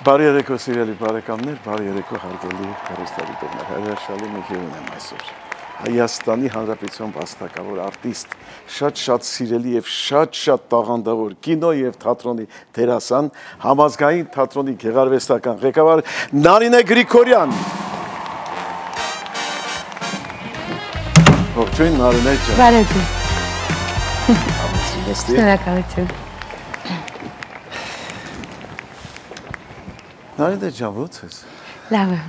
Բարի երեկո սիրելի բարեկամներ, բարի երեկո հարգելի հեռուստադիտողներ, հրաշալի մի հյուրն եմ այսօր։ Հայաստանի Հանրապետության վաստակավոր արտիստ, շատ սիրելի եւ շատ տաղանդավոր կինո եւ թատրոնի դերասան, համազգային թատրոնի գեղարվեստական ղեկավար Նարինե Գրիգորյան։ Ողջույն Նարինե ջան։ Բարև ձեզ։ Շնորհակալություն։ Նարինե ջան, ո՞նց ես։ Լավ է։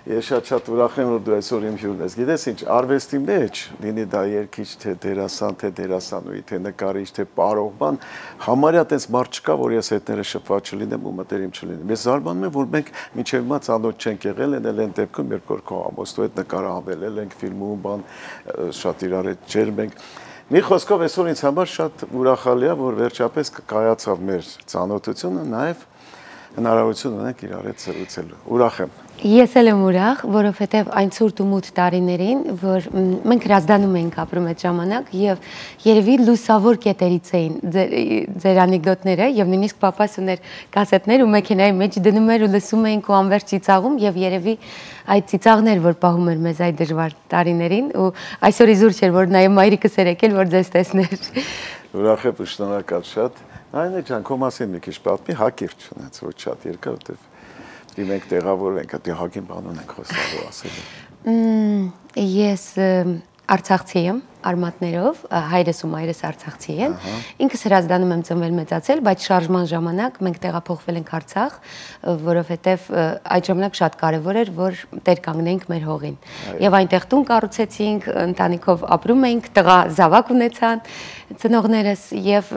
Ես շատ ուրախ եմ, որ դու այսօր իմ հյուրն ես։ Գիտես ինչ, արվեստի մեջ, լինի դա երգիչ, թե դերասան, թե դերասանուհի, թե նկարիչ, թե պարողման, համարյա տես մարդ չկա, որ ես հետները շփված չլինեմ ու մտերիմ չլինեմ։ Ես զարմանում եմ, որ մենք մինչև հիմա ծանոթ չենք եղել, այն դեպքում, երբ որ քո ամոստու հետ նկարահանվել ենք ֆիլմում, բան շատ իրար հետ ջերմ ենք։ Մի խոսքով այսօր ինձ համար շատ ուրախալի է, որ վերջապես կայացավ մեր ծանոթությունը, նաև հնարավորություն ունենք իրար հետ զրուցելու։ Ուրախ եմ։ Ես էլ եմ ուրախ, որովհետև այն ցուրտ ու մութ տարիներին, որ մենք հրազդանում էինք ապրում այդ ժամանակ եւ երևի լուսավոր կետերից էին ձեր անեկդոտները եւ նույնիսկ պապաս ուներ կասետներ ու մեքենայի մեջ դնում էր ու լսում էինք ու անverջ ծիծաղում եւ երևի այդ ծիծաղներ, որ պահում էր մեզ այդ դժվար տարիներին ու այսօր իզուր չէր, որ նաեւ մայրիկս էր եկել, որ ձեզ տեսներ։ Ուրախ եմ, շնորհակալ շատ։ Այնա ջան, քո մասին մի քիչ պատմի, հակիրճ չունեց, ոչ շատ երկար, որտեվ մենք տեղավոր ենք, դե հագին բան ունենք խոսալու ասելու։ Ես Արցախցի եմ, արմատներով, հայրս ու մայրս Արցախցի են։ Ինքս հրազդանում եմ ծնվել մեծացել, բայց շարժման ժամանակ մենք տեղափոխվել ենք Արցախ, որովհետև այդ ժամանակ շատ կարևոր էր, որ տեր կանգնենք մեր հողին։ Եվ այնտեղ տուն կառուցեցինք, ընտանիքով ապրում էինք, տղա զավակ ունեցան ծնողներս եւ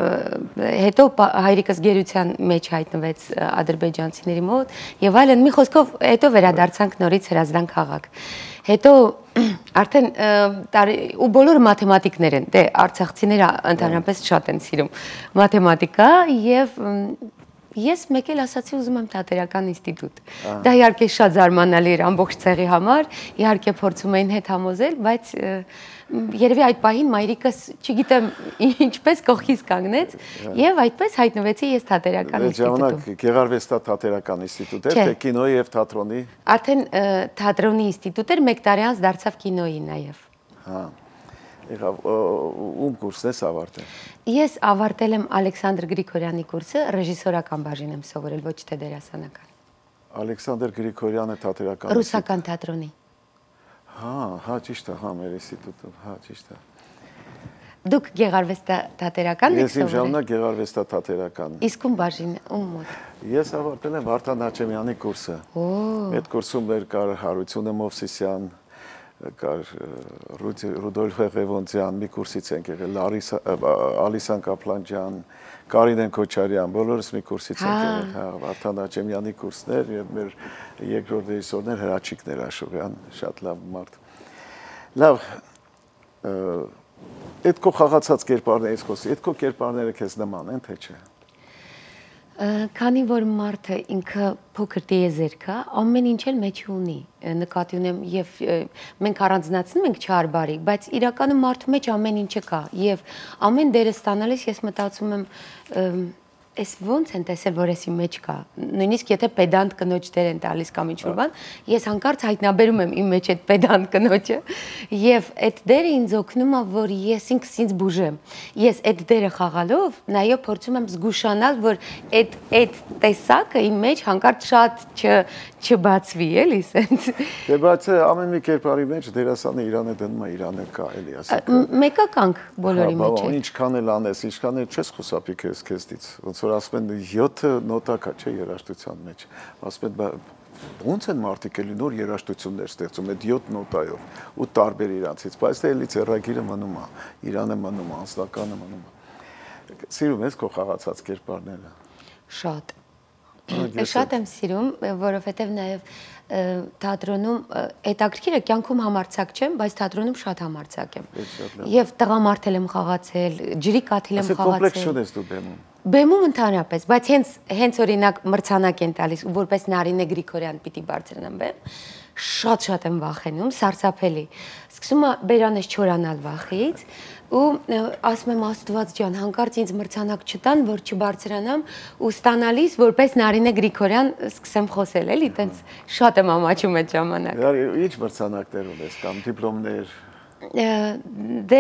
հետո հայրիկս գերության մեջ հայտնվեց ադրբեջանցիների մոտ եւ այլն։ Մի խոսքով հետո վերադարձանք նորից Հրազդան քաղաք։ Հետո արդեն ու բոլորը մաթեմատիկներ են, դե արցախցիները ընդհանրապես շատ են սիրում մաթեմատիկա եւ ես մեկ էլ ասացի ուզում եմ թատերական ինստիտուտ։ Դա իհարկե շատ զարմանալի էր ամբողջ ցեղի համար, իհարկե փորձում էին հետ համոզել, բայց երևի այդ պահին մայրիկս, չգիտեմ ինչպես կողքից կանգնեց եւ այդպես հայտնվեցի ես թատերական ինստիտուտում։ Ժամանակ գեղարվեստա-թատերական ինստիտուտ էր, թե կինոյի եւ թատրոնի։ Արդեն թատրոնի ինստիտուտ էր, մեկ տարի անց դարձավ կինոյի նաեւ։ Հա։ Եղավ ում կուրսն ես ավարտել։ Ես ավարտել եմ Ալեքսանդր Գրիգորյանի կուրսը, ռեժիսորական բաժին եմ սովորել, ոչ թե դերասանական։ Ալեքսանդր Գրիգորյանը թատերական։ Ռուսական թատրոնի։ Հա, ճիշտ է, հա, մեր ինստիտուտում, հա, ճիշտ է։ Դուք գեղարվեստա-թատերական եք սովորել։ Ես իմ ժամանակ գեղարվեստա-թատերական։ Իսկ ում բաժին, ում մոտ։ Ես ավարտել եմ Վարդան Հաչեմյանի կուրսը։ Այդ կուրսում էր կար Հարությունը Մովսիսյան, կար Ռուդոլֆ Ղևոնդյան, մի կուրսից ենք եղել, Ալիսան Կապլանջյան, Կարինեն Քոչարյան, բոլորս մի կուրսից ենք եղել, հա, Վարդան Հաչեմյանի կուրսներ եւ մեր երկրորդ ռեժիսորներ Հրաչիկներ Աշովյան, շատ լավ մարդ։ Լավ, այդ քո խաղացած կերպարներից խոսի, այդ քո կերպարները քեզ նման են, թե չէ։ Քանի որ մարդը ինքը փոքր տիեզերք է, ամեն ինչ էլ մեջ ունի, նկատի ունեմ եւ մենք առանձնացնում ենք չար բարի, բայց իրականում մարդու մեջ ամեն ինչը կա եւ ամեն դերը ստանալիս ես մտածում եմ Ես ոնց են տեսել, որ եսի մեջ կա, նույնիսկ եթե պետանտ կնոջ դեր են տալիս կամ ինչ-որ բան, ես հանկարծ հայտնաբերում եմ իմ մեջ այդ պետանտ կնոջը եւ այդ դերը ինձ օգնում է, որ ես ինքս ինձ բուժեմ։ Ես այդ դերը խաղալով նաեւ փորձում եմ զգուշանալ, որ այդ տեսակը իմ մեջ հանկարծ շատ չբացվի, էլի, սենց։ Դե բայց ամեն մի կերպարի մեջ դերասանը իրանը դնում է, իրանը կա, էլի, ասեք։ Մեկականք բոլորի մեջ է։ Ինչքան էլ անես, ինչքան էլ չես խուսափի քեզից, ոնց որ ասում են 7 նոտա կա, չէ, երաժշտության մեջ։ Ասում են ոնց են մարդիկ էլի նոր երաժշտություններ ստեղծում այդ 7 նոտայով ու տարբեր իրանցից, բայց դե էլի ծերագիրը մնում է, իրանը մնում է, անձնականը մնում է։ Սիրում ես քո խաղացած կերպարները։ Շատ։ Շատ եմ սիրում, որովհետև նաև թատրոնում հետաքրքիրը կյանքում համարձակ չեմ, բայց թատրոնում շատ համարձակ եմ։ Եվ տղամարդ եմ խաղացել, ջրի կաթիլ եմ խաղացել։ Կոմպլեքս չունես դու բեմում։ Բեմում ընդհանրապես, բայց հենց օրինակ մրցանակ են տալիս, որպես Նարինե Գրիգորյան պիտի բարձրանամ բեմ, շատ եմ վախենում, սարսափելի։ Սկսում է բերանես չորանալ վախից, ու ասում եմ Աստված ջան, հանկարծ ինձ մրցանակ չտան, որ չբարձրանամ ու ստանալիս որպես Նարինե Գրիգորյան սկսեմ խոսել, էլի, տենց շատ եմ ամաչում այդ ժամանակ։ Ինչ մրցանակներ ունես կամ դիպլոմներ։ Դե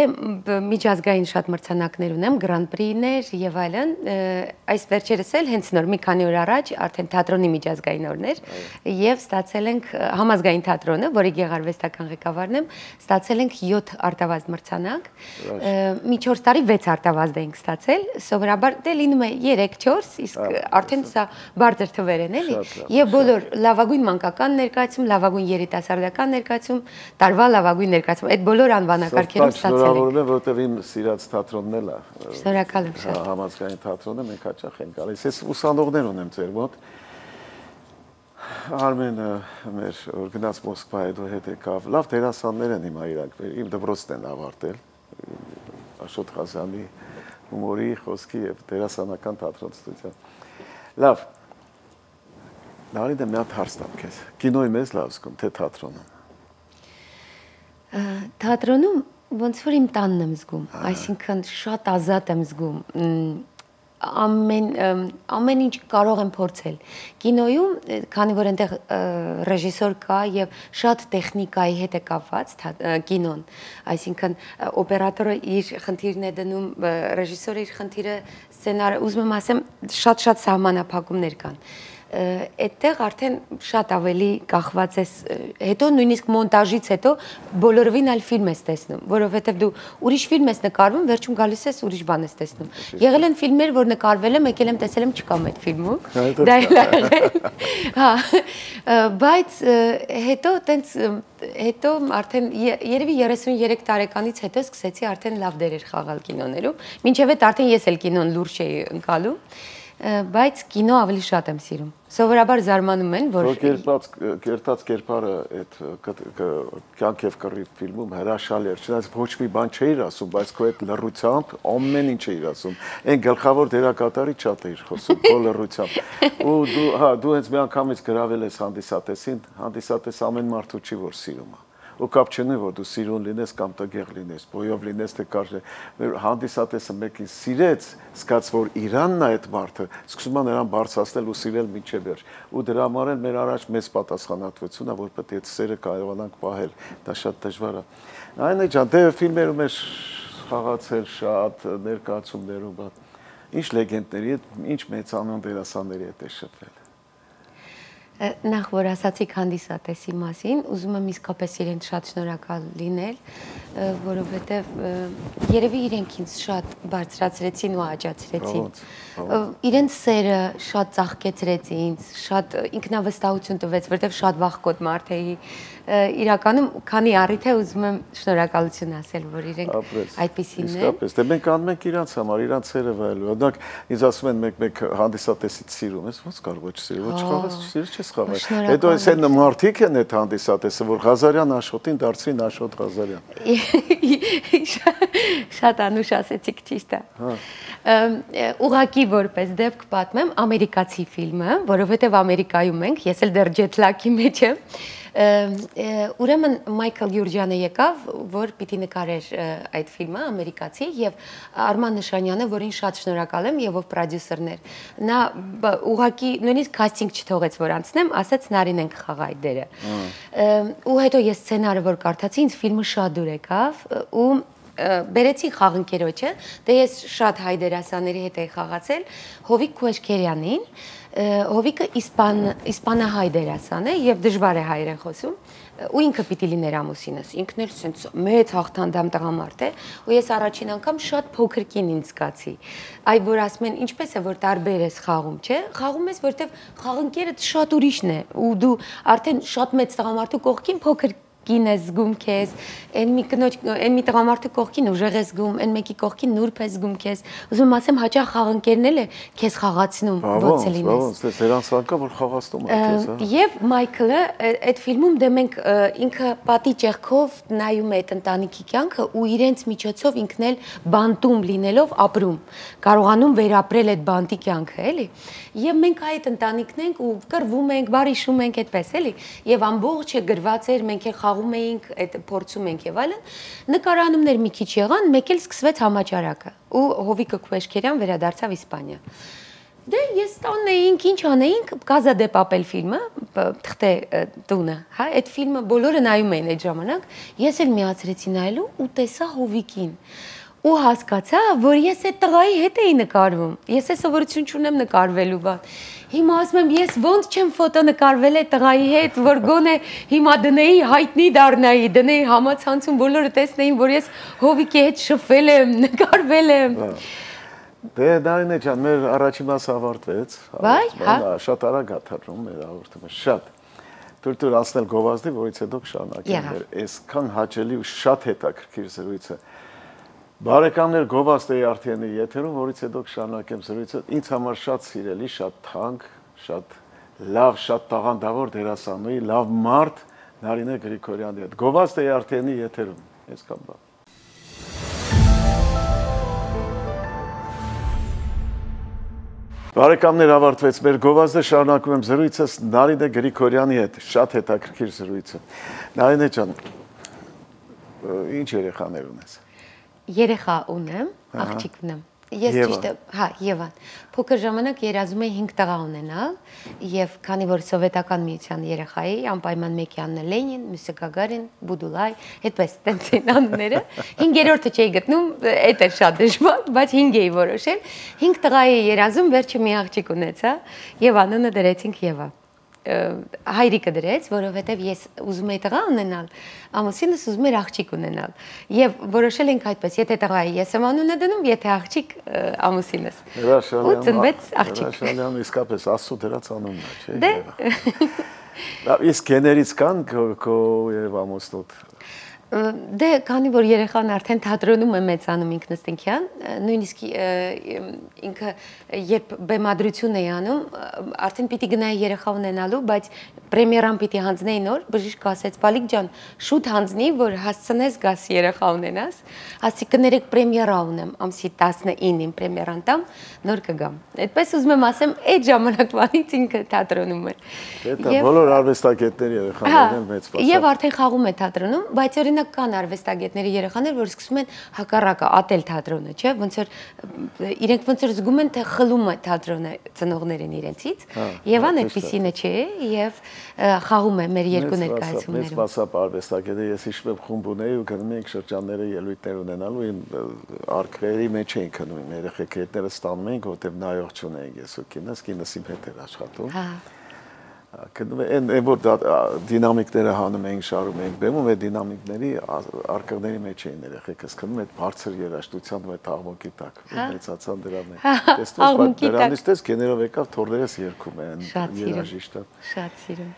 միջազգային շատ մրցանակներ ունեմ, Grand Prix-ներ եւ այլն, այս վերջերս էլ հենց նոր մի քանի օր առաջ արդեն թատրոնի միջազգային օրներ եւ ստացել ենք համազգային թատրոնը, որի գեղարվեստական ղեկավարն եմ, ստացել ենք 7 արտավազդ մրցանակ, մի 4 տարի 6 արտավազդ ենք ստացել, սովորաբար դե լինում է 3-4, իսկ արդեն սա բարձր թվեր են, էլի, եւ բոլոր լավագույն մանկական ներկայացում, լավագույն երիտասարդական ներկայացում, տարվա լավագույն ներկայացում, այդ բոլոր անվանակարգերում ստացել ենք։ Շնորհավորում եմ, որովհետև իմ սիրած թատրոնն էլ է։ Շնորհակալ եմ շատ։ Համազգային թատրոնը մենք հաճախ ենք գալիս։ Ես ուսանողներ ունեմ ձեր մոտ։ Արմենը մեր որ գնաց Մոսկվա հետ եկավ։ Լավ դերասաններ են հիմա իրանք։ Իմ դպրոցն են ավարտել։ Աշոտ Ղազանի հումորի, խոսքի եւ դերասանական թատրոն ստուդիա։ Լավ։ Նարինե մի հատ հարց տամ քեզ։ Կինոյի մեզ լավ զգում, թե թատրոնում։ Թատրոնում ոնց որ իմ տանն եմ զգում, այսինքն շատ ազատ եմ զգում, ամեն ինչ կարող եմ փորձել։ Կինոյում, քանի որ այնտեղ ռեժիսոր կա եւ շատ տեխնիկայի հետ է կապված կինոն, այսինքն օպերատորը իր խնդիրն է դնում, ռեժիսորը իր խնդիրը, սցենարը, ուզում եմ ասեմ, շատ սահմանափակումներ կան։ Այդտեղ արդեն շատ ավելի կախված ես, հետո նույնիսկ մոնտաժից հետո բոլորովին այլ ֆիլմ ես տեսնում, որովհետև դու ուրիշ ֆիլմ ես նկարվում, վերջում գալիս ես ուրիշ բան ես տեսնում։ Եղել են ֆիլմեր, որ նկարվել եմ, եկել եմ տեսել եմ, չկամ այդ ֆիլմում։ Դա էլ հա, բայց հետո տենց հետո արդեն երևի 33 տարեկանից հետո սկսեցի արդեն լավ դերեր խաղալ կինոներում, մինչև այդ արդեն ես էլ կինոն լուրջ էի ընկալում, բայց կինո ավելի շատ եմ սիրում։ Սովորաբար զարմանում են, որ կերտած կերպարը այդ կյանք եւ կռիվ ֆիլմում հրաշալի էր, չնայած ոչ մի բան չէիր ասում, բայց քո այդ լռությամբ ամեն ինչ էիր ասում։ Այն գլխավոր դերակատարի շատ էիր խոսում, քո լռությամբ։ Ու դու հենց մի անգամից գրավել ես հանդիսատեսին, հանդիսատես ամեն մարդու չի որ սիրում է։ Ու կապ չունի որ դու սիրուն լինես կամ տգեղ լինես, բոյով լինես թե կարճ։ Մեր հանդիսատեսը մեկին սիրեց, զգաց որ Իրանն է այդ մարդը, սկսում է նրան բարձրացնել ու սիրել մինչև վերջ։ Ու դրա համար էլ մեր առաջ մեծ պատասխանատվություն է, որ պետք է այդ սերը կարողանանք պահել։ Դա շատ դժվար է։ Նայնե ջան, դե ֆիլմերում ես խաղացել շատ ներկայացումներում, ինչ լեգենդների հետ, ինչ մեծանուն դերասանների հետ է շփվել։ Նախ որ ասացիք հանդիսատեսի մասին, ուզում եմ իսկապես իրենց շատ շնորհակալ լինել, որովհետև երևի իրենք ինձ շատ բարձրացրեցին ու աճացրեցին։ Իրենց սերը շատ ծաղկեցրեց ինձ, շատ ինքնավստահություն տվեց, որովհետև շատ վախկոտ մարդ էի։ Իրականում քանի առիթ է ուզում եմ շնորհակալություն ասել, որ իրենք այդպիսին են։ Իսկապես, դե մենք անում ենք իրանց համար, իրանց սերը վայելելու։ Օրինակ, ինձ ասում են մեկ հանդիսատեսից սիրում ես, ո՞նց կարող է չսիրել, ոչ խաղաս չսիրել, չես խաղալ։ Հետո այս են մարդիկ են այդ հանդիսատեսը, որ Ղազարյան Աշոտին դարձրին Աշոտ Ղազարյան։ Շատ անուշ ասեցիք, ճիշտ է։ Ուղղակի որպես դեպք պատմեմ ամերիկացի ֆիլմը, որովհետև Ամերիկայում ենք, ես էլ դեռ ջեթլագի մեջ եմ։ Ուրեմն Մայքլ Յուրջյանը եկավ, որ պիտի նկարեր այդ ֆիլմը ամերիկացի եւ Արման Նշանյանը, որին շատ շնորհակալ եմ եւ ով պրոդյուսերն էր։ Նա ուղղակի նույնիսկ կաստինգ չթողեց, որ անցնեմ, ասաց Նարին ենք խաղա այդ դերը։ Ու հետո ես սցենարը որ կարդացի, ինձ ֆիլմը շատ դուր եկավ ու բերեցի խաղընկերոջը, դե ես շատ հայ դերասանների հետ էի խաղացել, Հովիկ Քուեշքերյանին, Հովիկը իսպանահայ դերասան է եւ դժվար է հայերեն խոսում, ու ինքը պիտի լիներ ամուսինս, ինքն էլ sense մեծ հաղթանդամ տղամարդ է, ու ես առաջին անգամ շատ փոքր կին ինձ զգացի։ Այ որ ասում են, ինչպես է որ տարբեր ես խաղում, չէ՞, խաղում ես, որտեվ խաղընկերդ շատ ուրիշն է, ու դու արդեն շատ մեծ տղամարդու կողքին փոքր կին ես զգում քեզ, այն մի տղամարդու կողքին ուժեղ ես զգում, այն մեկի կողքին նուրբ ես զգում քեզ։ Ուզում ասեմ, հաճախ խաղընկերն էլ է քեզ խաղացնում, ոնց է լինես։ Ոնց է, դրանց անկա որ խաղացնում է քեզ, հա։ Եվ Մայքլը այդ ֆիլմում դե մենք ինքը պատի ճեղքով նայում է այդ ընտանիքի կյանքը ու իրենց միջոցով ինքն էլ բանտում լինելով ապրում, կարողանում վերապրել այդ բանտի կյանքը, էլի։ Եվ մենք այդ ընտանիքն ենք ու կռվում ենք, բարիշում ենք այդպես, էլի։ Եւ ամբողջը գրված էր, մենք էլ խաղում էինք, այդ փորձում ենք եւ այլն, նկարանումներ մի քիչ եղան, մեկ էլ սկսվեց համաճարակը ու Հովիկը Քուեշքերյան վերադարձավ Իսպանիա։ Դե ես տանն էինք, ինչ անեինք, Casa de Papel ֆիլմը, թղթե տունը, հա, այդ ֆիլմը բոլորը նայում էին այդ ժամանակ, ես էլ միացրեցի նայելու ու տեսա Հովիկին։ Ու հասկացա, որ ես այդ տղայի հետ էի նկարվում։ Ես է սովորություն չունեմ նկարվելու բան։ Հիմա ասում եմ, ես ոնց չեմ ֆոտո նկարվել այդ տղայի հետ, որ գոնե հիմա դնեի հայտնի դառնայի, դնեի համացանցում բոլորը տեսնեին, որ ես Հովիկի հետ շփվել եմ, նկարվել եմ։ Դե Նարինե ջան, մեր առաջին մասը ավարտվեց։ Շատ արագ աթարում մեր հաղորդումը, շատ։ Դուր անցնել գովազդի, որից հետո կշարունակենք մեր այսքան հաճելի ու շատ հետաքրքիր զրույցը։ Բարեկամներ, գովազդի արդյունի եթերում, որից հետո կշարունակեմ զրույցը, ինձ համար շատ սիրելի, շատ թանկ, շատ լավ, շատ տաղանդավոր դերասանուհի, լավ մարդ Նարինե Գրիգորյանի հետ։ Գովազդի արդյունի եթերում, այսքան բան։ Բարեկամներ, ավարտվեց մեր գովազդը, շարունակում եմ զրույցս Նարինե Գրիգորյանի հետ, շատ հետաքրքիր զրույցը։ Նարինե ջան, ինչ երեխաներ ունես։ Երեխա ունեմ, աղջիկ ունեմ։ Ես ճիշտ է, հա, Եվան։ Փոքր ժամանակ երազում էի 5 տղա ունենալ, եւ քանի որ սովետական միության երեխա էի, անպայման մեկյանն է Լենին, մյուսը Գագարին, Բուդուլայ, այդպես տենց են անունները։ 5-րդը չէի գտնում, այդ էր շատ դժվար, բայց 5 էի որոշել։ 5 տղա էի երազում, վերջը մի աղջիկ ունեցա, եւ անունը դրեցինք Եվա։ Հայրիկը դրեց, որովհետև ես ուզում էի տղա ունենալ, ամուսինս ուզում էր աղջիկ ունենալ։ Եվ որոշել ենք այդպես, եթե տղա է, ես եմ անունը դնում, եթե աղջիկ ամուսինս։ Ու ծնվեց աղջիկ։ Հրաշալիան իսկապես Աստծո դրած անունն է, չէ՞։ Դե։ Իսկ գեներից կան քո եւ ամուսնուդ։ Դե քանի որ երեխան արդեն թատրոնում է մեծանում ինքնըստինքյան, նույնիսկ ինքը երբ բեմադրություն է անում, արդեն պիտի գնայի երեխա ունենալու, բայց պրեմիերան պիտի հանձնեի նոր, բժիշկը ասեց՝ «Բալիկ ջան, շուտ հանձնի, որ հասցնես գաս երեխա ունենաս»։ Ասի կներեք պրեմիերա ունեմ, ամսի 19-ին պրեմիերան տամ, նոր կգամ։ Այդպես ուզում եմ ասեմ, այդ ժամանակվանից ինքը թատրոնում էր։ Դա բոլոր արվեստագետների երեխաներն են մեծ մասը։ Եվ արդեն խաղում է թատրոնում, բայց օրինակ կան արվեստագետների երեխաներ, որ սկսում են հակառակը ատել թատրոնը, չէ՞, ոնց որ իրենք ոնց որ զգում են, թե խլում է թատրոնը ծնողներին իրենցից։ Եվան այդպեսին է, չէ՞, եւ խաղում է մեր երկու ներկայացումներում։ Մեծ մասամբ արվեստագետը ես հիշում եմ խումբ ունեի ու գնում էինք շրջանները ելույթներ ունենալու, իմ արկղերի մեջ էինք քնում, երեխեքները ստանում էինք, որտեղ նայող չունեինք ես ու կինս իմ հետ էր աշխատում։ Հա։ Այն որ դինամիկները հանում էին, շարում էին, բեմում այդ դինամիկների արկղների մեջ էին երեխեքս քնում այդ բարձր երաժշտության ու այդ աղմուկի տակ մեծացան դրա մեջ։ Տեսնես, դրանից տես գեներով եկավ թորներս երգում են երաժիշտը։ Շատ սիրում։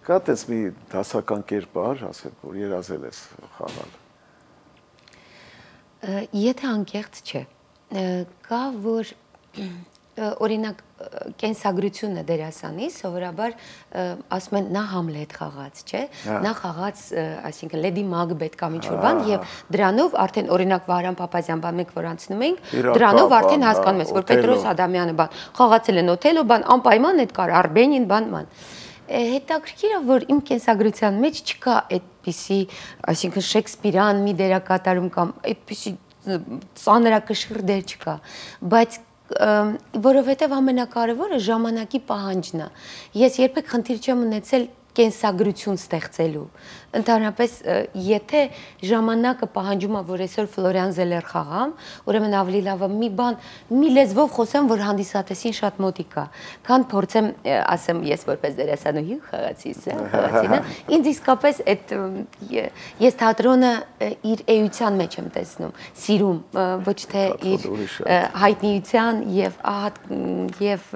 Կա տես մի դասական կերպար, ասել, որ երազել ես խաղալ։ Եթե անկեղծ չէ, կա որ օրինակ կենսագրությունը դերասանի սովորաբար ասում են նա Համլետ խաղաց, չէ՞։ Նա խաղաց, այսինքն Լեդի Մակբեթ կամ ինչ-որ բան եւ դրանով արդեն օրինակ Վահրամ Փափազյան բան մեկ որ անցնում ենք, դրանով արդեն հասկանում ես, որ Պետրոս Ադամյանը բան խաղացել են Օթելո բան, անպայման այդ կար Արբենին բան։ Հետաքրքիր է, որ իմ կենսագրության մեջ չկա այդպիսի, այսինքն Շեքսպիրյան մի դերակատարում կամ այդպիսի ծանրակշիռ դեր չկա, բայց որովհետև ամենակարևորը ժամանակի պահանջն է։ Ես երբեք խնդիր չեմ ունեցել կենսագրություն ստեղծելու։ Ընդհանրապես, եթե ժամանակը պահանջում է, որ այսօր Ֆլորիան Զելեր խաղամ, ուրեմն ավելի լավ է մի բան, մի լեզվով խոսեմ, որ հանդիսատեսին շատ մոտիկ է, քան փորձեմ ասեմ ես որպես դերասանուհի խաղացի, խաղացինը։ Ինձ իսկապես այդ ես թատրոնը իր էության մեջ եմ տեսնում, սիրում, ոչ թե իր հայտնիության եւ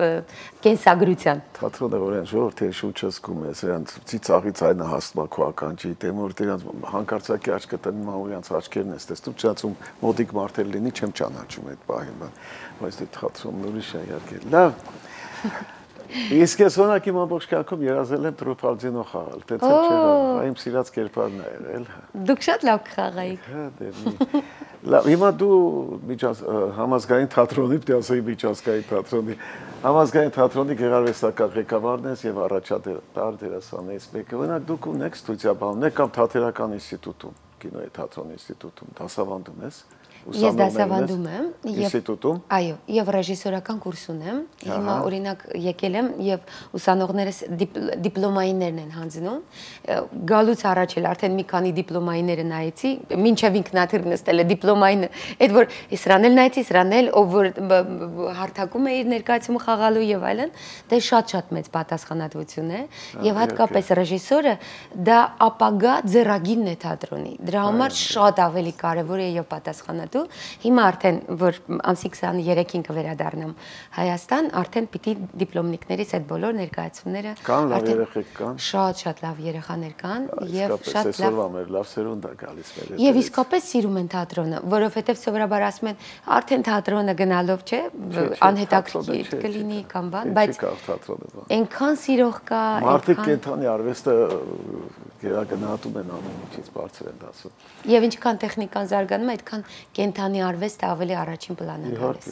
կենսագրության։ Թատրոնը որ այն ժողովրդի շուրջը զգում է, սրանց ծիծաղից այնը հասնում է քո ականջի, դեմ որ դրանց հանկարծակի աչքը տնում է ու իրancs աչքերն ես տեսնում, չացում մոդիկ մարդեր լինի, չեմ ճանաչում այդ պահին, բայց դե թատրոնն ուրիշ է իհարկե։ Լավ։ Իսկ ես օրինակ իմ ամբողջ կյանքում երազել եմ Տրուֆալդինո խաղալ, տենց էլ չեղավ, իմ սիրած կերպարն է եղել։ Դուք շատ լավ կխաղայիք։ Հա, դե։ Լավ, հիմա դու համազգային թատրոնի, պետք է ասեի միջազգային թատրոնի, համազգային թատրոնի գեղարվեստական ղեկավարն ես եւ առաջատար դերասաններից մեկը։ Օրինակ դուք ունեք ստուդիա կամ թատերական ինստիտուտում, կինոյի թատրոնի ինստիտուտում դասավանդում ես։ Ես դասավանդում եմ ինստիտուտում։ Այո, եւ ռեժիսորական կուրս ունեմ։ Հիմա օրինակ եկել եմ եւ ուսանողներս դիպլոմայիններն են հանձնում։ Գալուց առաջ էլ արդեն մի քանի դիպլոմայինները նայեցի, մինչեւ ինքնաթիռ նստել է դիպլոմային, այդ որ սրանն էլ նայեցի, սրանն էլ ով որ հարթակում է իր ներկայացումը խաղալու եւ այլն, դե շատ մեծ պատասխանատվություն է եւ հատկապես ռեժիսորը դա ապագա ձեռագինն է թատրոնի։ Դրա համար շատ ավելի կարեւոր է եւ պատասխանատու։ Հիմա արդեն որ ամսի 23-ին կվերադառնամ Հայաստան, արդեն պիտի դիպլոմնիկներից այդ բոլոր ներկայացումները կան լավ երեխեք կան։ Շատ լավ երեխաներ կան եւ շատ լավ սերունդ է գալիս մեր։ Եվ իսկապես սիրում են թատրոնը, որովհետեւ սովորաբար ասում են արդեն թատրոնը գնալով չէ, անհետաքրքիր կլինի կամ բան, բայց այնքան սիրող կա, մարդիկ կենթանի արվեստը գերագնահատում են ամեն ինչից բարձր են դասում։ Եվ ինչքան տեխնիկան զարգանում է, այդքան կենթանի արվեստը ավելի առաջին պլան է գալիս։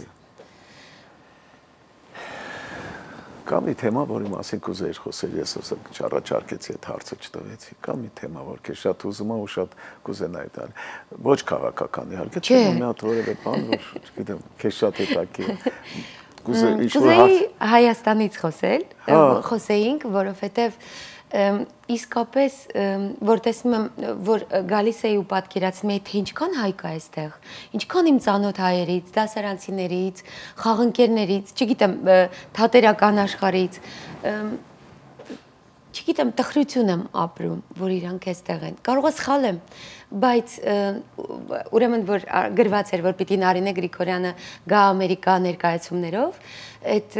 Կա մի թեմա, որի մասին կուզեիր խոսել, ես չառաջարկեցի այդ հարցը չտվեցի։ Կա մի թեմա, որ քեզ շատ ուզում եմ ու շատ կուզենայի տալ։ Ոչ քաղաքական իհարկե, չէ՞ մի հատ որևէ բան, որ չգիտեմ, քեզ շատ հետաքրքիր է։ Կուզեի Հայաստանից խոսել, խոսեինք, որովհետև իսկապես որ տեսնում եմ, որ գալիս էի ու պատկերացնում էի, թե ինչքան հայ կա այստեղ, ինչքան իմ ծանոթ հայերից, դասարանցիներից, խաղընկերներից, չգիտեմ, թատերական աշխարհից, չգիտեմ, տխրություն եմ ապրում, որ իրանք այստեղ են։ Կարող է սխալ եմ, բայց ուրեմն որ գրված էր, որ պիտի Նարինե Գրիգորյանը գա Ամերիկա ներկայացումներով, այդ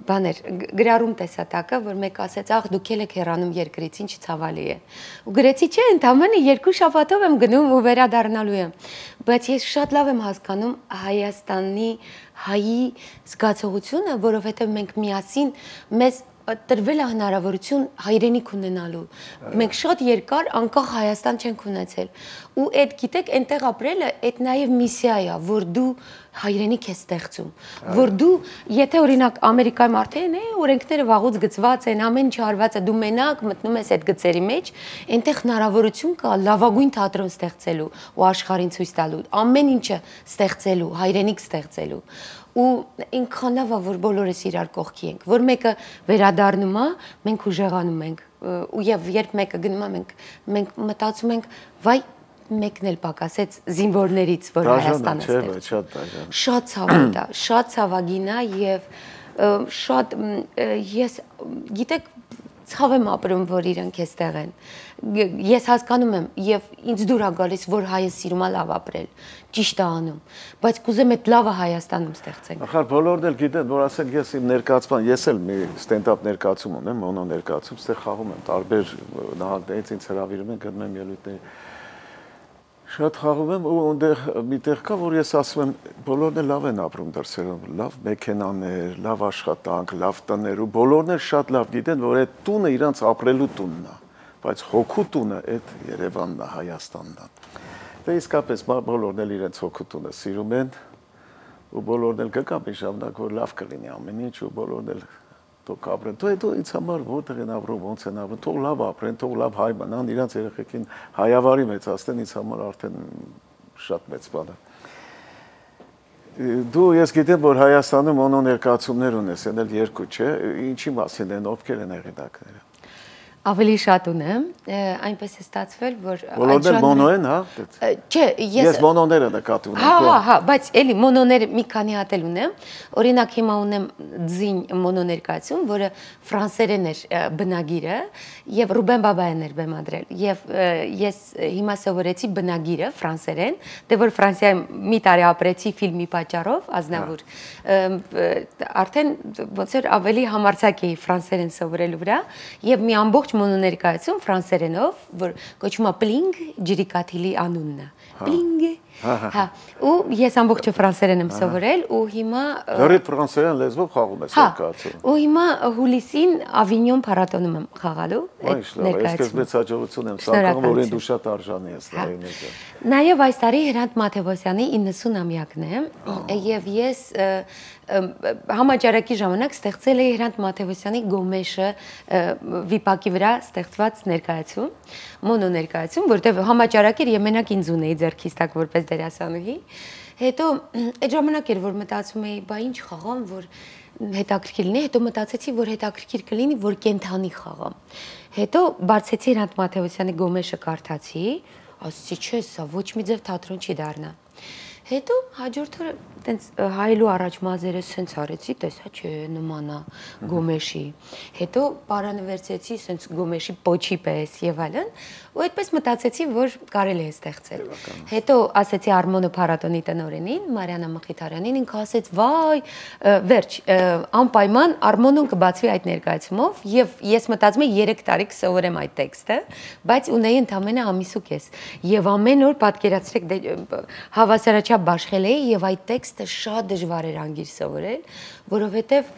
բաներ գրառում տեսատակը, որ մեկ ասեց, ախ դուք եք հեռանում երկրից, ինչ ցավալի է։ Ու գրեցի, չէ, ընդամենը 2 շաբաթով եմ գնում ու վերադառնալու եմ։ Բայց ես շատ լավ եմ հասկանում Հայաստանի հայի զգացողությունը, որովհետև մենք միասին մեզ տրվել է հնարավորություն հայրենիք ունենալու։ Մենք շատ երկար անկախ Հայաստան չենք ունեցել։ Ու այդ գիտեք, այնտեղ ապրելը այդ նաև միսիա է, որ դու հայրենիք ես ստեղծում, որ դու, եթե օրինակ Ամերիկայում արդեն օրենքները վաղուց գծված են, ամեն ինչ արված է, դու մենակ մտնում ես այդ գծերի մեջ, այնտեղ հնարավորություն կա լավագույն թատրոն ստեղծելու ու աշխարհին ցույց տալու, ամեն ինչը ստեղծելու, հայրենիք ստեղծելու։ Ու ինքան լավ է, որ բոլորս իրար կողքի ենք, որ մեկը վերադառնում է, մենք ուժեղանում ենք, ու երբ մեկը գնում է, մենք մտածում ենք, վայ, մեկն էլ պակասեց զինվորներից, որ Հայաստանը ստեղծեց։ Շատ ցավոտ է, շատ ցավագին է եւ շատ ես գիտեք ցավ եմ ապրում, որ իրանք էստեղ են։ Ես հասկանում եմ եւ ինձ դուր է գալիս, որ հայը սիրում է լավ ապրել, ճիշտ է անում, բայց կուզեմ այդ լավը Հայաստանում ստեղծենք։ Ախր բոլորն էլ գիտեն, որ ասենք ես իմ ներկայացման, ես էլ մի ստենդափ ներկայացում ունեմ, մոնո ներկայացում, ստեղ խաղում եմ տարբեր նահանգներից ինձ հրավիրում են, գնում եմ ելույթների։ Շատ խաղում եմ ու այնտեղ միտեղ կա, որ ես ասում եմ, բոլորն էլ լավ են ապրում դրսերում, լավ մեքենաներ, լավ աշխատանք, լավ տներ ու բոլորն էլ շատ լավ գիտեն, որ այդ տունը իրանց ապրելու տունն է, բայց հոգու տունը այդ Երևանն է, Հայաստանն է։ Դե իսկապես բոլորն էլ իրենց հոգու տունը սիրում են ու բոլորն էլ կգա մի ժամանակ, որ լավ կլինի ամեն ինչ ու բոլորն էլ թող ապրեն։ Դու ինձ համար որտեղ են ապրում, ոնց են ապրում, թող լավ ապրեն, թող լավ հայ մնան, իրանց երեխեքին հայավարի մեծացնեն, ինձ համար արդեն շատ մեծ բան է։ Դու ես գիտեմ, որ Հայաստանում մոնո ներկայացումներ ունես, այն էլ 2, չէ՞։ Ինչի մասին են, ովքեր են հեղինակները։ Ավելի շատ ունեմ, այնպես է ստացվել, որ բոլորն էլ մոնո են, հա։ Չէ, ես մոնոները նկատի ունեմ։ Հա, բայց էլի մոնոներ մի քանի հատ էլ ունեմ։ Օրինակ հիմա ունեմ ձին մոնո ներկայացում, որը ֆրանսերեն էր բնագիրը եւ Ռուբեն Բաբայանն էր բեմադրել։ Եվ ես հիմա սովորեցի բնագիրը ֆրանսերեն, դե որ Ֆրանսիայում մի տարի ապրեցի ֆիլմի պատճառով, Ազնավուր։ Արդեն ոնց էր ավելի համարձակ էի ֆրանսերեն սովորելու վրա եւ մի ամբողջ մոնո ներկայացում ֆրանսերենով, որ կոչվում է Պլինգ ջրիկաթիլի անունն է։ Պլինգ Հա, ու ես ամբողջը ֆրանսերեն եմ սովորել ու հիմա Հրի ֆրանսերեն լեզվով խաղում ես ներկայացում։ Ու հիմա հուլիսին Ավինյոն փառատոնում եմ խաղալու։ Այսպես մեծ հաջողություն եմ սակայն որին դու շատ արժանի ես նայինը։ Նաև այս տարի Հրանտ Մաթևոսյանի 90-ամյակն է եւ ես համաճարակի ժամանակ ստեղծել էի Հրանտ Մաթևոսյանի Գոմեշը վիպակի վրա ստեղծված ներկայացում, մոնո ներկայացում, որտեղ համաճարակ էր եւ մենակ ինձ ունեի ձեռքիս տակ որպես դերասանուհի։ Հետո այդ ժամանակ էր որ մտածում էի, բա ինչ խաղամ, որ հետաքրքիր լինի, հետո մտածեցի, որ հետաքրքիր կլինի, որ կենթանի խաղամ։ Հետո բարձեցի Հրանտ Մաթևոսյանի Գոմեշը կարդացի, ասեցի, չէ, սա ոչ մի ձև թատրոն չի դառնա։ Հետո հաջորդ օրը տենց հայելու առաջ մազերը սենց արեցի, տեսա չէ, նման է Գոմեշի։ Հետո պարանվերցեցի սենց Գոմեշի պոչի պես եւ այլն, ու այդպես մտածեցի, որ կարելի է ստեղծել։ Հետո ասեցի Արմոնո փառատոնի տնօրենին, Մարիանա Մխիթարյանին, ինքը ասեց, վայ, վերջ, անպայման Արմոնոն կբացվի այդ ներկայացումով եւ ես մտածում եմ 3 տարի կսովորեմ այդ տեքստը, բայց ունեի ընդամենը ամիս ու կես։ Եվ ամեն օր պատկերացրեք հավասարաչափ բաշխել էի եւ այդ տեքստը շատ դժվար էր անգիր սովորել, որովհետեւ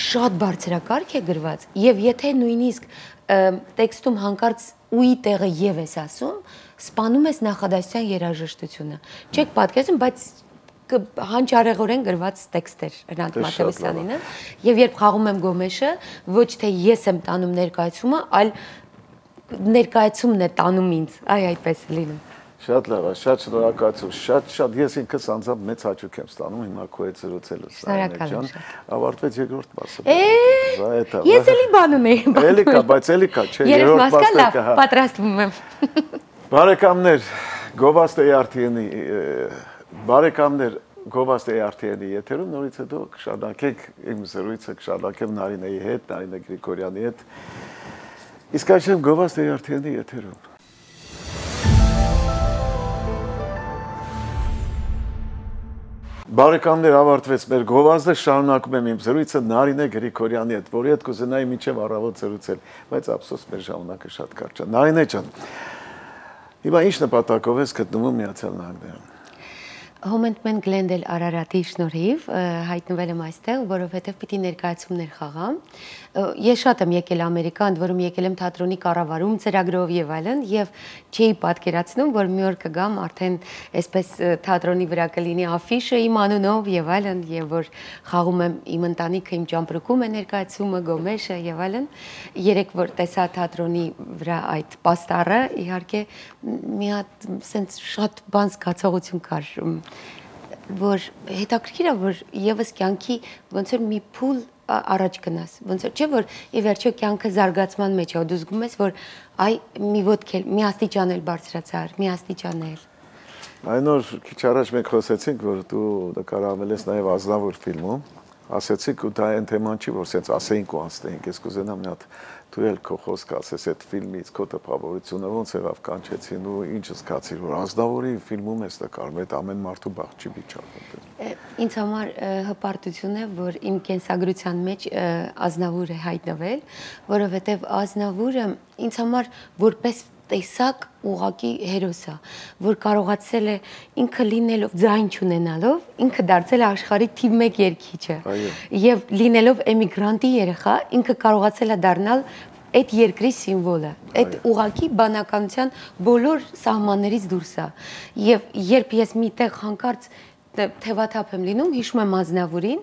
շատ բարձրակարգ է գրված եւ եթե նույնիսկ տեքստում հանկարծ ուի տեղը եւ ես ասում, սպանում ես նախադասության երաժշտությունը։ Չեք պատկերացնում, բայց հանճարեղորեն գրված տեքստ էր Հրանտ Մաթևոսյանինը եւ երբ խաղում եմ Գոմեշը, ոչ թե ես եմ տանում ներկայացումը, այլ ներկայացումն է տանում ինձ։ Այդպես է լինում։ Շատ լավ, շատ շնորհակալություն, շատ ես ինքս անձամբ մեծ հաճույք եմ ստանում հիմա քո հետ զրուցելուց։ Շնորհակալ։ Ավարտվեց երկրորդ մասը։ Ես էլի բան ունեի։ Էլի կա, բայց էլի կա, չէ, երրորդ մասը կա։ Պատրաստվում եմ։ Բարեկամներ, Գովազդ ARTN-ի բարեկամներ, Գովազդ ARTN-ի եթերում նորից հետո կշարունակենք իմ զրույցը կշարունակեմ Նարինեի հետ, Նարինե Գրիգորյանի հետ։ Իսկ այժմ Գովազդ ARTN-ի եթերում Բարեկամներ, ավարտվեց մեր գովազդը, շարունակում եմ իմ զրույցը Նարինե Գրիգորյանի հետ, որի հետ կուզենայի մինչև առավոտ զրուցել, բայց ափսոս մեր ժամանակը շատ կարճ է։ Նարինե ջան, հիմա ինչ նպատակով ես գտնվում Միացյալ Նահանգներում։ Հոմենտմեն Գլենդել Արարատի շնորհիվ հայտնվել եմ այստեղ, որովհետև պիտի ներկայացումներ խաղամ։ Ես շատ եմ եկել Ամերիկա, ընդ որում եկել եմ թատրոնի կառավարում, ծրագրով եւ այլն, եւ չէի պատկերացնում, որ մի օր կգամ արդեն այսպես թատրոնի վրա կլինի աֆիշը իմ անունով եւ այլն, եւ որ խաղում եմ իմ ընտանիքը, իմ ճամպրուկում է ներկայացումը, Գոմեշը եւ այլն։ Երեք որ տեսա թատրոնի վրա այդ պաստառը, իհարկե մի հատ սենց շատ բան զգացողություն կար, որ հետաքրքիր է, որ եւս կյանքի ոնց որ մի փուլ առաջ գնաս, ոնց որ չէ որ ի վերջո կյանքը զարգացման մեջ է, դու զգում ես, որ այ մի ոտք էլ, մի աստիճան էլ բարձրացար, մի աստիճան էլ։ Այն օր քիչ առաջ մենք խոսեցինք, որ դու նկարահանվել ես նաեւ Ազնավուր ֆիլմում, ասեցիք ու դա այն թեման չի, որ սենց ասեինք ու անցնեինք, ես կուզենամ մի հատ դու էլ քո խոսքը ասես այդ ֆիլմից քո տպավորությունը ոնց եղավ կանչեցին ու ինչ զգացիր որ Ազնավուրի ֆիլմում ես նկարում այդ ամեն մարդու բախ չի վիճակում։ Ինձ համար հպարտություն է, որ իմ կենսագրության մեջ Ազնավուր է հայտնվել, որովհետև Ազնավուրը ինձ համար որպես տեսակ ուղակի հերոս է, որ կարողացել է ինքը լինելով ձայն չունենալով, ինքը դարձել է աշխարհի թիվ 1 երգիչը։ Եվ լինելով էմիգրանտի երեխա, ինքը կարողացել է դառնալ այդ երկրի սիմվոլը, այդ ուղակի բանականության բոլոր սահմաններից դուրս է։ Եվ երբ ես միտեղ հանկարծ թևաթափ եմ լինում, հիշում եմ Ազնավուրին,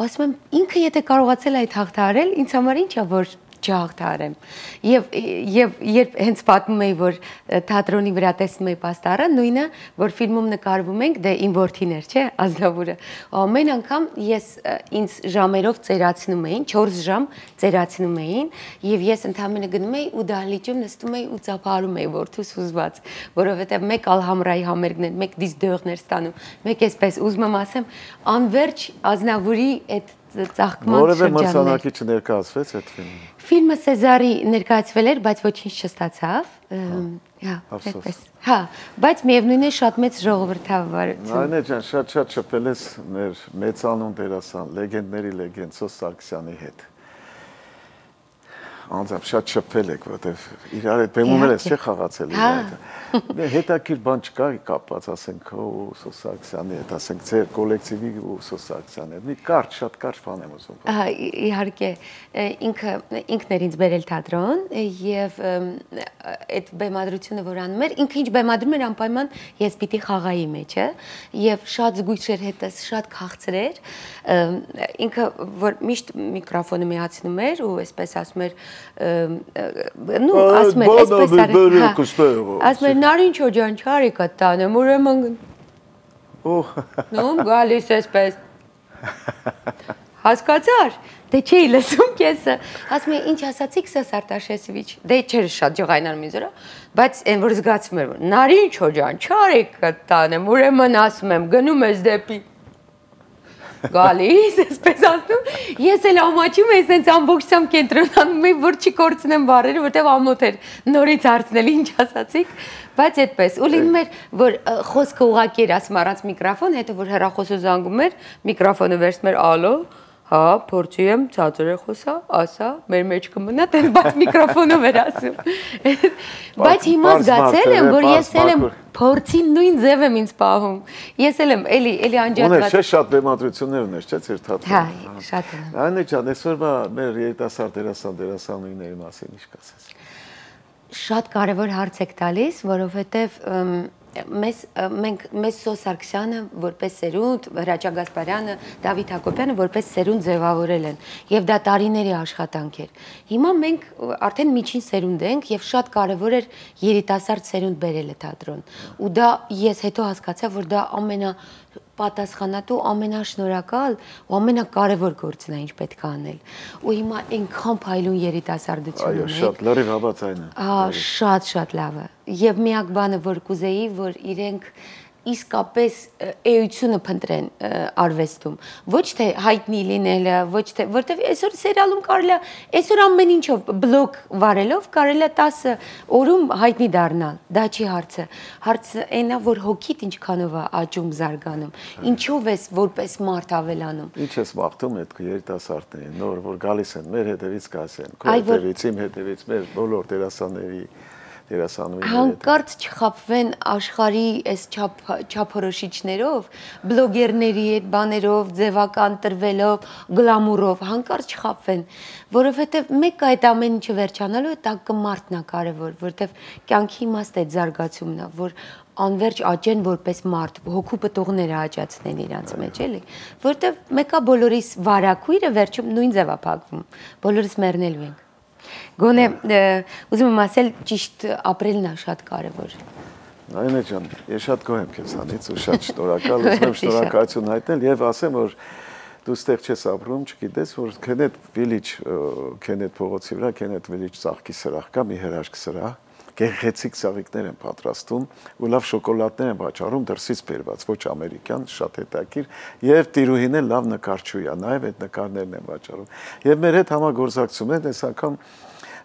ասում եմ ինքը եթե կարողացել է այդ հաղթահարել, ինձ համար ինչ է որ չհաղթահարեմ։ Եվ երբ հենց պատմում էի, որ թատրոնի վրա տեսնում էի պաստառը, նույնը, որ ֆիլմում նկարվում ենք, դե իմ որդին էր, չէ, Ազնավուրը։ Ամեն անգամ ես ինձ ժամերով ծերացնում էին, 4 ժամ ծերացնում էին, եւ ես ընդհանրապես գնում էի ու դահլիճում նստում էի ու ծափարում էի որդուս հուզված, որովհետեւ մեկ Ալհամրայի համերգն էր, մեկ դիսդեղներ ստանում, մեկ էսպես ուզում եմ ասեմ, անverջ Ազնավուրի այդ ծաղկման շրջաններ։ Որևէ մրցանակի չներկայացվեց այդ ֆիլմը։ Ֆիլմը Սեզարի ներկայացվել էր, բայց ոչինչ չստացավ։ Հա, այդպես։ Հա, բայց միևնույն է շատ մեծ ժողովրդավարություն։ Նարինե ջան, շատ շփվել ես մեր մեծանուն դերասան, լեգենդների լեգենդ Սոս Սարգսյանի հետ։ Անձամբ շատ շփվել եք, որտեվ իրար հետ բեմում ես չէ խաղացել իրար հետ։ Հետաքրքիր բան չկա կապված, ասենք, քո Սոսակցյանի հետ, ասենք, ձեր կոլեկտիվի ու Սոսակցյանի հետ։ Մի կարճ, շատ կարճ բան եմ ուզում։ Իհարկե, ինքն էր ինձ բերել թատրոն եւ այդ բեմադրությունը, որ անում էր, ինքը ինչ բեմադրում էր անպայման ես պիտի խաղայի մեջ, եւ շատ զգույշ էր հետս, շատ քաղցր էր։ Ինքը որ միշտ միկրոֆոնը միացնում էր ու այսպես ասում էր, նու ասում էր, այսպես արի։ Ասում էր Նարին ջան, չարի կտանեմ, ուրեմն նոմ գալիս այսպես։ Հասկացար։ Դե չէի լսում քեսը։ Ասում եմ, ինչ ասացիք Սս Արտաշեսովիչ։ Դե չէր շատ ջղայնանում ինձ վրա, բայց այն որ զգացում էր, Նարին ջան, չարի կտանեմ, ուրեմն ասում եմ, գնում ես դեպի գալիս, այսպես ասում, ես էլ ամաչում եմ, այսպես ամբողջությամբ կենտրոնանում եմ, որ չի կորցնեմ բառերը, որտեվ ամոթ էր նորից հարցնել ինչ ասացիք, բայց այդպես, ու լինում էր, որ խոսքը ուղղակի էր ասում առանց միկրոֆոն, հետո որ հեռախոսը զանգում էր, միկրոֆոնը վերցնում էր, ալո, հա, փորձի եմ, ցածր է խոսա, ասա, մեր մեջ կմնա, տես բայց միկրոֆոնով էր ասում։ Բայց հիմա զգացել եմ, որ ես էլ եմ փորձի նույն ձև եմ ինձ պահում։ Ես էլ եմ էլի անջատված։ Ունես շատ բեմադրություններ ունես, չէ՞, ձեր թատրոնում։ Հա, շատ եմ։ Այնե ջան, այսօրվա մեր երիտասարդ դերասանուհիների մասին ինչ կասես։ Շատ կարևոր հարց եք տալիս, որովհետև մեզ Սոս Սարգսյանը որպես սերունդ, Հրաչյա Գասպարյանը, Դավիթ Հակոբյանը որպես սերունդ ձևավորել են եւ դա տարիների աշխատանք էր։ Հիմա մենք արդեն միջին սերունդ ենք եւ շատ կարեւոր էր երիտասարդ սերունդ բերելը թատրոն։ Ու դա ես հետո հասկացա, որ դա պատասխանատու ամենաշնորհակալ ու ամենակարևոր գործն է ինչ պետք է անել։ Ու հիմա այնքան փայլուն երիտասարդություն ունենք։ Այո, շատ լրիվ հավատային է։ Շատ լավ է։ Եվ միակ բանը, որ կուզեի, որ իրենք իսկապես էությունը փնտրեն արվեստում, ոչ թե հայտնի լինելը, ոչ թե, որտեվ այսօր սերիալում կարելի է, այսօր ամեն ինչով բլոգ վարելով կարելի է 10 օրում հայտնի դառնալ, դա չի հարցը։ Հարցը այն է, որ հոգիդ ինչքանով է աճում, զարգանում, ինչով ես որպես մարդ ավելանում։ Ինչ ես մաղթում այդ երիտասարդներին, նոր որ գալիս են մեր հետևից կասեն, քո հետևից, իմ հետևից, մեր բոլոր դերասանների հանկարծ չխապվեն աշխարհի այս չափորոշիչներով, բլոգերների այդ բաներով, ձևական տրվելով, գլամուրով, հանկարծ չխապվեն, որովհետև մեկ այդ ամեն ինչը վերջանալու է, դա կմարդն է կարևոր, որովհետև կյանքի իմաստը այդ զարգացումն է, որ անverջ աճեն որպես մարդ, հոգու պտուղները աճացնեն իրանց մեջ, էլի, որովհետև մեկա բոլորիս վարակույրը վերջում նույն ձև է փակվում, բոլորս մեռնելու ենք։ Գոնե ուզում եմ ասել ճիշտ ապրելն է շատ կարևոր։ Այնե ջան, ես շատ գոհ եմ քեզանից ու շատ շնորհակալ, ուզում եմ շնորհակալություն հայտնել եւ ասեմ, որ դու ստեղ չես ապրում, չգիտես, որ Քենեթ Վիլիջ, Քենեթ փողոցի վրա Քենեթ Վիլիջ ծաղկի սրահ կա, մի հրաշք սրահ, գեղեցիկ ծաղիկներ են պատրաստում ու լավ շոկոլադներ են վաճառում դրսից բերված, ոչ ամերիկյան, շատ հետաքրքիր, եւ տիրուհին է լավ նկարչուհի է, նաեւ այդ նկարներն են վաճառում։ Եվ մեր հետ համագործակցում են, այս անգամ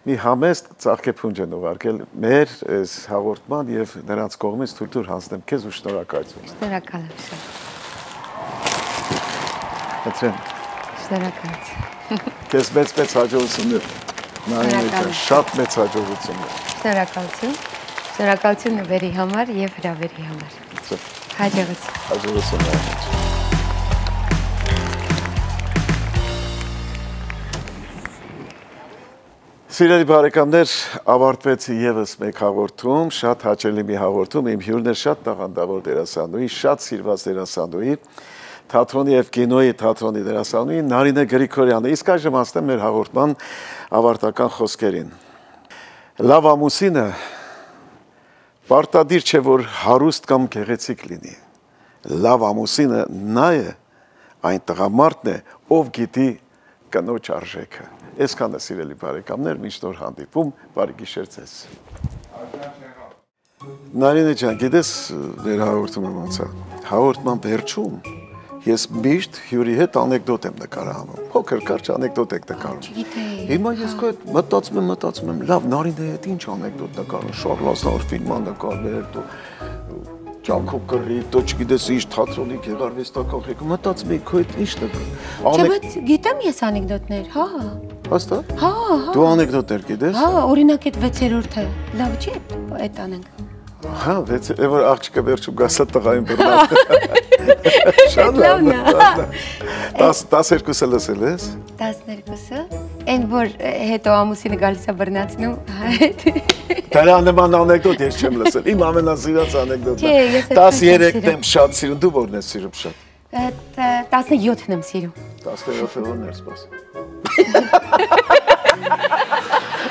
մի համեստ ծաղկեփունջ են ուղարկել մեր այս հաղորդման եւ նրանց կողմից թույլ հանձնեմ քեզ ու շնորհակալություն։ Շնորհակալ եմ շատ։ Հատրեն։ Շնորհակալություն։ Քեզ մեծ հաջողություններ։ Նայեք, շատ մեծ հաջողություններ։ Շնորհակալություն։ Շնորհակալություն նվերի համար եւ հրավերի համար։ Հաջողություն։ Հաջողություններ։ Սիրելի բարեկամներ, ավարտվեց եւս մեկ հաղորդում, շատ հաճելի մի հաղորդում, իմ հյուրն էր շատ տաղանդավոր դերասանուհի, շատ սիրված դերասանուհի, թատրոնի եւ կինոյի թատրոնի դերասանուհի Նարինե Գրիգորյանը։ Իսկ այժմ անցնեմ մեր հաղորդման ավարտական խոսքերին։ Լավ ամուսինը պարտադիր չէ, որ հարուստ կամ գեղեցիկ լինի։ Լավ ամուսինը նա է, այն տղամարդն է, ով գիտի կնոջ արժեքը։ Այսքանը սիրելի բարեկամներ, մինչ նոր հանդիպում, բարի գիշեր ձեզ։ Նարինե ջան, գիտես մեր հաղորդումը ոնց է։ Հաղորդման վերջում ես միշտ հյուրի հետ անեկդոտ եմ նկարահանում։ Փոքր կարճ անեկդոտ եք նկարում։ Հիմա ես քո հետ մտածում եմ, լավ, Նարինե հետ ինչ անեկդոտ նկարում, Շարլազար ֆիլմա նկարներ, Ճանքով կռի, դու չգիտես ինչ թատրոնի գեղարվեստական ղեկը, մտածում էի քո հետ ինչ նկարում։ Չէ, բայց գիտեմ ես անեկդոտներ, հա։ Հաստատ։ Հա, Դու անեկդոտներ գիտես։ հա, օրինակ այդ 6-րդը, լավ չի այդ անենք։ Հա, որ աղջիկը վերջում գասա տղային բռնավ։ Շատ լավն է։ 12-ը լսել ես։ 12-ը, այն որ հետո ամուսինը գալիս է բռնացնում, Դրա նման անեկդոտ ես չեմ լսել։ Իմ ամենասիրած անեկդոտն Չէ, ես է։ 13-ն եմ շատ սիրում, դու որն ես սիրում շատ։ 17-ն եմ սիրում։ 17-ը որն էր սպաս։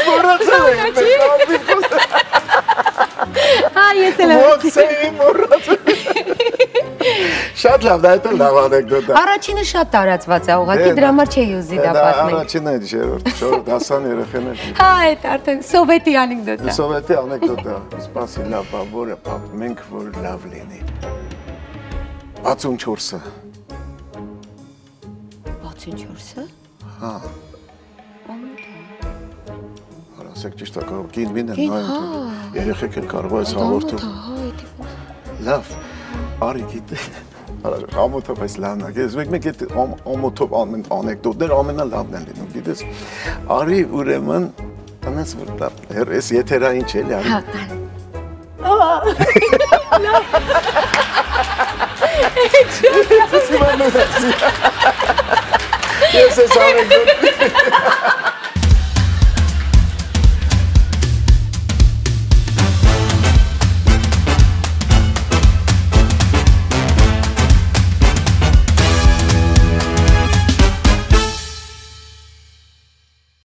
Մոռացել եմ։ Հա, ես էլ եմ։ Ո՞նց մոռացել։ Շատ լավ, դա է լավ անեկդոտ։ Առաջինը շատ տարածված է, ուղղակի դրա համար չէի ուզի դա պատմել։ Առաջինը է շորտ դասան երեխաներ։ Հա, այդ արդեն սովետի անեկդոտա։ Սովետի անեկդոտա, սպասի լավ, որը մենք որ լավ լինի։ 64-ը։ 64-ը։ Հա։ Ասեք ճիշտ է, կարող կին մին են նայում, երեխեք էլ կարող ես հաղորդում։ Լավ, արի գիտե, ամոթով այս լավն է, ես մեկ այդ ամոթով անեկդոտներ ամենալավն են լինում, գիտես, արի ուրեմն, տնես որ ես եթերային չէ, արի։